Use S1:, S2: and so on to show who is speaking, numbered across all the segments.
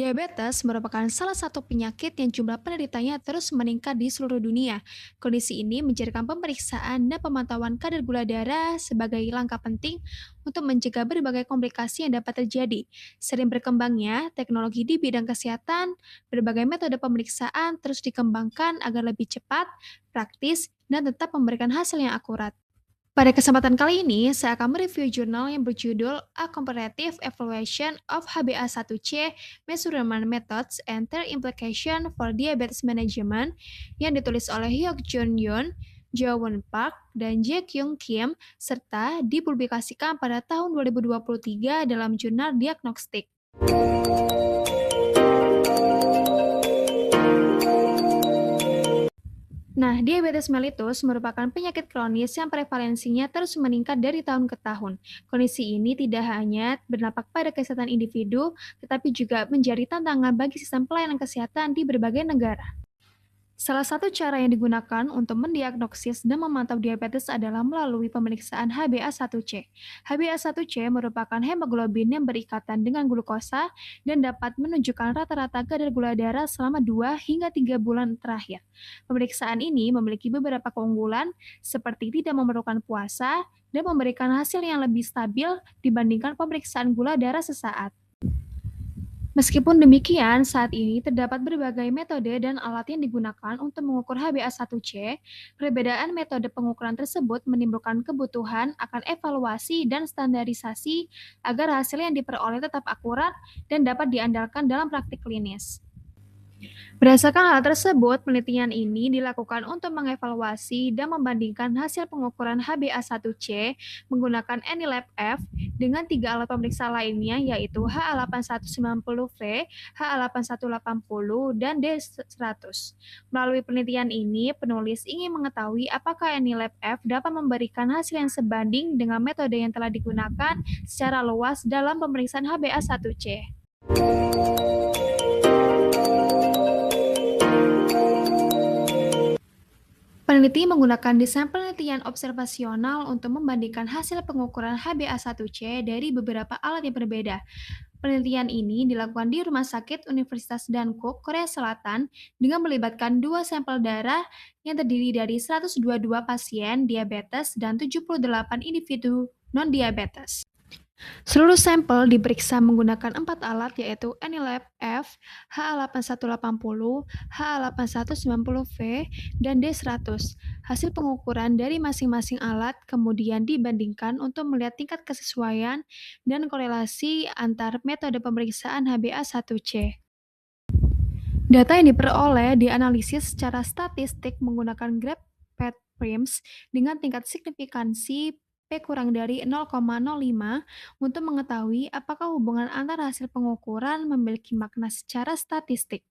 S1: Diabetes merupakan salah satu penyakit yang jumlah penderitanya terus meningkat di seluruh dunia. Kondisi ini menjadikan pemeriksaan dan pemantauan kadar gula darah sebagai langkah penting untuk mencegah berbagai komplikasi yang dapat terjadi. Sering berkembangnya teknologi di bidang kesehatan, berbagai metode pemeriksaan terus dikembangkan agar lebih cepat, praktis, dan tetap memberikan hasil yang akurat. Pada kesempatan kali ini, saya akan mereview jurnal yang berjudul A Comparative Evaluation of HbA1c Measurement Methods and Their Implication for Diabetes Management yang ditulis oleh Hyuk Jun Yoon, Jo-won Park, dan Jae Kyung Kim, serta dipublikasikan pada tahun 2023 dalam jurnal Diagnostic. Nah, diabetes mellitus merupakan penyakit kronis yang prevalensinya terus meningkat dari tahun ke tahun. Kondisi ini tidak hanya berdampak pada kesehatan individu, tetapi juga menjadi tantangan bagi sistem pelayanan kesehatan di berbagai negara. Salah satu cara yang digunakan untuk mendiagnosis dan memantau diabetes adalah melalui pemeriksaan HbA1c. HbA1c merupakan hemoglobin yang berikatan dengan glukosa dan dapat menunjukkan rata-rata kadar gula darah selama 2 hingga 3 bulan terakhir. Pemeriksaan ini memiliki beberapa keunggulan seperti tidak memerlukan puasa dan memberikan hasil yang lebih stabil dibandingkan pemeriksaan gula darah sesaat. Meskipun demikian, saat ini terdapat berbagai metode dan alat yang digunakan untuk mengukur HbA1c. Perbedaan metode pengukuran tersebut menimbulkan kebutuhan akan evaluasi dan standarisasi agar hasil yang diperoleh tetap akurat dan dapat diandalkan dalam praktik klinis. Berdasarkan hal tersebut, penelitian ini dilakukan untuk mengevaluasi dan membandingkan hasil pengukuran HbA1c menggunakan ENILAB-F dengan 3 alat pemeriksa lainnya yaitu HA8190V, HA8180, dan D100. Melalui penelitian ini, penulis ingin mengetahui apakah ENILAB-F dapat memberikan hasil yang sebanding dengan metode yang telah digunakan secara luas dalam pemeriksaan HbA1c. Peneliti menggunakan desain penelitian observasional untuk membandingkan hasil pengukuran HbA1c dari beberapa alat yang berbeda. Penelitian ini dilakukan di Rumah Sakit Universitas Dankook, Korea Selatan, dengan melibatkan 2 sampel darah yang terdiri dari 122 pasien diabetes dan 78 individu non-diabetes. Seluruh sampel diperiksa menggunakan 4 alat yaitu ENILAB-F, HA8180, HA8190V, dan D100. Hasil pengukuran dari masing-masing alat kemudian dibandingkan untuk melihat tingkat kesesuaian dan korelasi antar metode pemeriksaan HbA1c. Data yang diperoleh dianalisis secara statistik menggunakan graph path prims dengan tingkat signifikansi P kurang dari 0,05 untuk mengetahui apakah hubungan antara hasil pengukuran memiliki makna secara statistik.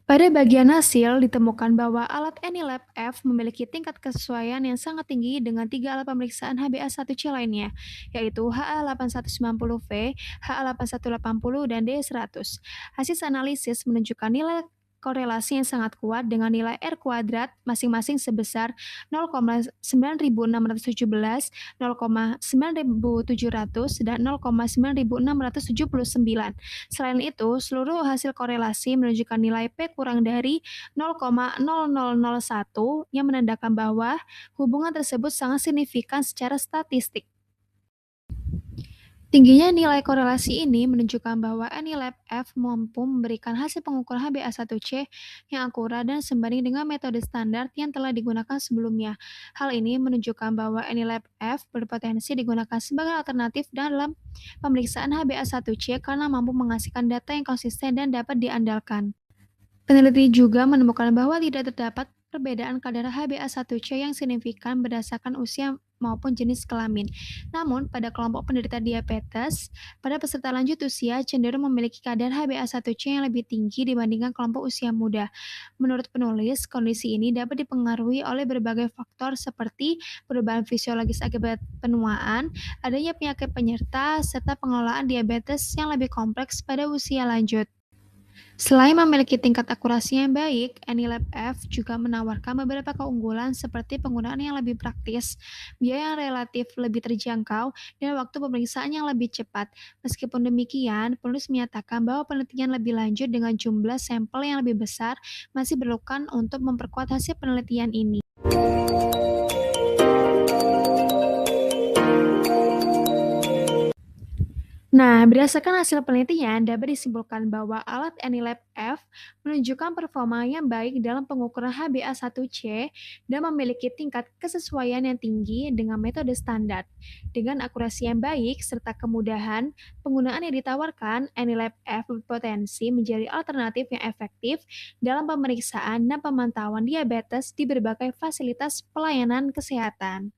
S1: Pada bagian hasil, ditemukan bahwa alat ENILAB-F memiliki tingkat kesesuaian yang sangat tinggi dengan 3 alat pemeriksaan HbA1c lainnya, yaitu HA8190V, HA8180, dan D100. Hasil analisis menunjukkan nilai korelasi yang sangat kuat dengan nilai R kuadrat masing-masing sebesar 0,9617, 0,9700, dan 0,9679. Selain itu, seluruh hasil korelasi menunjukkan nilai P kurang dari 0,0001 yang menandakan bahwa hubungan tersebut sangat signifikan secara statistik. Tingginya nilai korelasi ini menunjukkan bahwa ENILAB-F mampu memberikan hasil pengukuran HbA1c yang akurat dan sebanding dengan metode standar yang telah digunakan sebelumnya. Hal ini menunjukkan bahwa ENILAB-F berpotensi digunakan sebagai alternatif dalam pemeriksaan HbA1c karena mampu menghasilkan data yang konsisten dan dapat diandalkan. Peneliti juga menemukan bahwa tidak terdapat perbedaan kadar HbA1c yang signifikan berdasarkan usia maupun jenis kelamin. Namun, pada kelompok penderita diabetes, pada peserta lanjut usia cenderung memiliki kadar HbA1c yang lebih tinggi dibandingkan kelompok usia muda. Menurut penulis, kondisi ini dapat dipengaruhi oleh berbagai faktor seperti perubahan fisiologis akibat penuaan, adanya penyakit penyerta, serta pengelolaan diabetes yang lebih kompleks pada usia lanjut. Selain memiliki tingkat akurasi yang baik, Anilab F juga menawarkan beberapa keunggulan seperti penggunaan yang lebih praktis, biaya yang relatif lebih terjangkau, dan waktu pemeriksaan yang lebih cepat. Meskipun demikian, penulis menyatakan bahwa penelitian lebih lanjut dengan jumlah sampel yang lebih besar masih diperlukan untuk memperkuat hasil penelitian ini. Nah, berdasarkan hasil penelitian, dapat disimpulkan bahwa alat Anilab F menunjukkan performa yang baik dalam pengukuran HbA1c dan memiliki tingkat kesesuaian yang tinggi dengan metode standar. Dengan akurasi yang baik serta kemudahan penggunaan yang ditawarkan, Anilab F berpotensi menjadi alternatif yang efektif dalam pemeriksaan dan pemantauan diabetes di berbagai fasilitas pelayanan kesehatan.